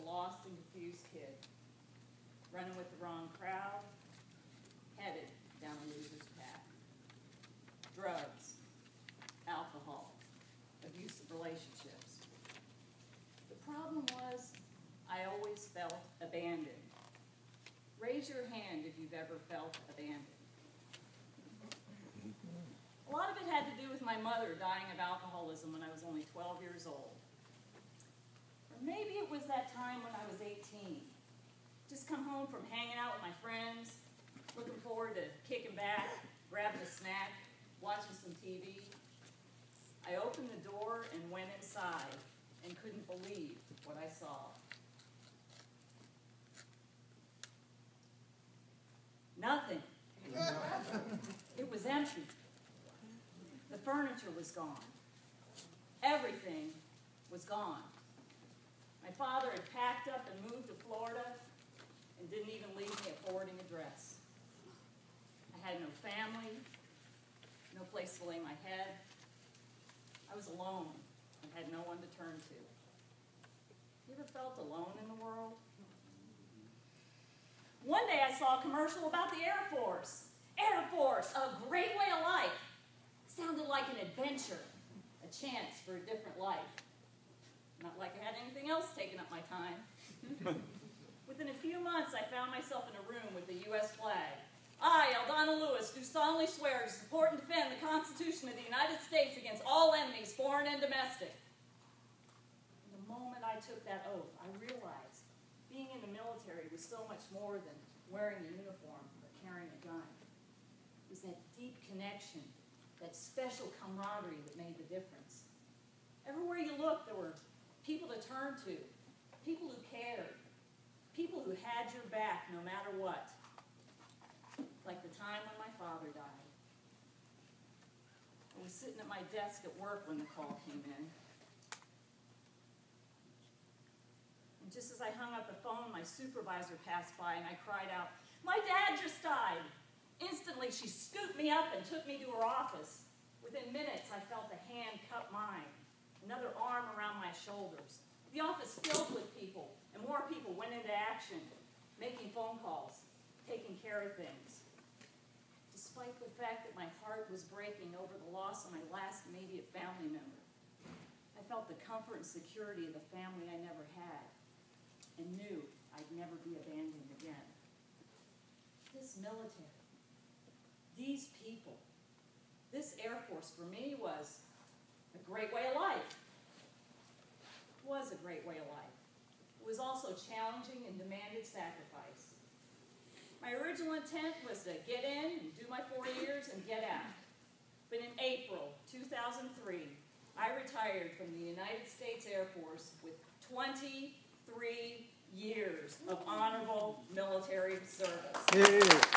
a lost and confused kid, running with the wrong crowd, headed down a loser's path. Drugs, alcohol, abusive relationships. The problem was, I always felt abandoned. Raise your hand if you've ever felt abandoned. A lot of it had to do with my mother dying of alcoholism when I was only 12 years old. Or maybe it was that time when I was 18. Just come home from hanging out with my friends, looking forward to kicking back, grabbing a snack, watching some TV. I opened the door and went inside and couldn't believe what I saw. Nothing. It was empty. The furniture was gone. Everything was gone. My father had packed up and moved to Florida and didn't even leave me a forwarding address. I had no family, no place to lay my head. I was alone and had no one to turn to. You ever felt alone in the world? One day I saw a commercial about the Air Force. Air Force, a great way of life. Sounded like an adventure, a chance for a different life. Not like I had anything else taking up my time. Within a few months, I found myself in a room with the U.S. flag. I, Aldana Lewis, do solemnly swear to support and defend the Constitution of the United States against all enemies, foreign and domestic. And the moment I took that oath, I realized being in the military was so much more than wearing a uniform or carrying a gun. It was that deep connection, that special camaraderie that made the difference. Everywhere you looked, there were people to turn to, people who cared, people who had your back no matter what. Like the time when my father died. I was sitting at my desk at work when the call came in. And just as I hung up the phone, my supervisor passed by and I cried out, "My dad just died!" Instantly, she scooped me up and took me to her office. Within minutes, I felt a hand cup mine, another arm around my shoulders. The office filled with people, and more people went into action, making phone calls, taking care of things. Despite the fact that my heart was breaking over the loss of my last immediate family member, I felt the comfort and security of the family I never had, and knew I'd never be abandoned again. This military, these people, this Air Force for me was a great way of life. It was a great way of life. It was also challenging and demanded sacrifice. My original intent was to get in and do my 4 years and get out. But in April 2003, I retired from the United States Air Force with 23 years of honorable military service. Yeah.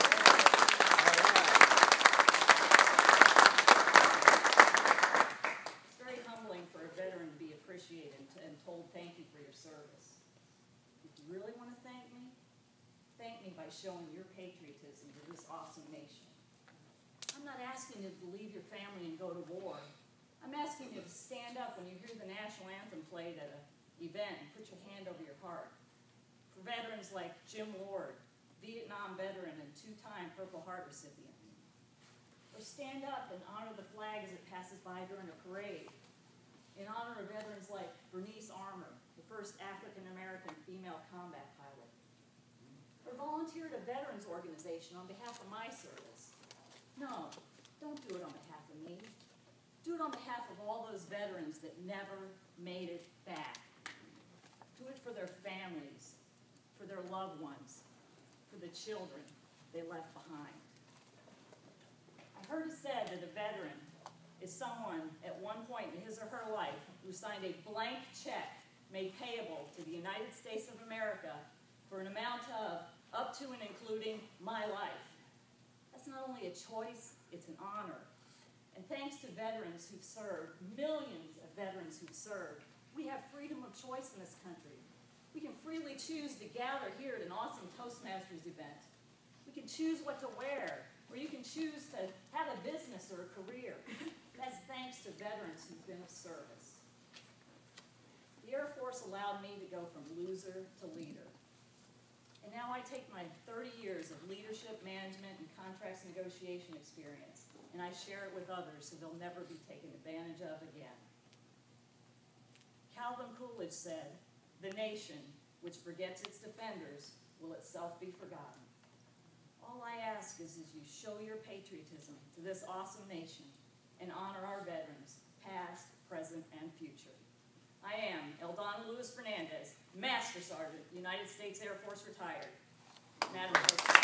Appreciated and told thank you for your service. If you really want to thank me by showing your patriotism to this awesome nation. I'm not asking you to leave your family and go to war. I'm asking you to stand up when you hear the national anthem played at an event and put your hand over your heart. For veterans like Jim Lord, Vietnam veteran and two-time Purple Heart recipient. Or stand up and honor the flag as it passes by during a parade. In honor of veterans like Bernice Armour, the first African-American female combat pilot. Or volunteer at a veterans organization on behalf of my service. No, don't do it on behalf of me. Do it on behalf of all those veterans that never made it back. Do it for their families, for their loved ones, for the children they left behind. I heard it said that a veteran is someone at one point in his or her life who signed a blank check made payable to the United States of America for an amount of up to and including my life. That's not only a choice, it's an honor. And thanks to veterans who've served, millions of veterans who've served, we have freedom of choice in this country. We can freely choose to gather here at an awesome Toastmasters event. We can choose what to wear, or you can choose to have a business or a career. That's thanks to veterans who've been of service. The Air Force Force allowed me to go from loser to leader. And now I take my 30 years of leadership, management, and contracts negotiation experience, and I share it with others so they'll never be taken advantage of again. Calvin Coolidge said, "The nation which forgets its defenders will itself be forgotten." All I ask is you show your patriotism to this awesome nation and honor our veterans, past, present, and future. I am Eldona Lewis Fernandez, Master Sergeant, United States Air Force retired. Madam President.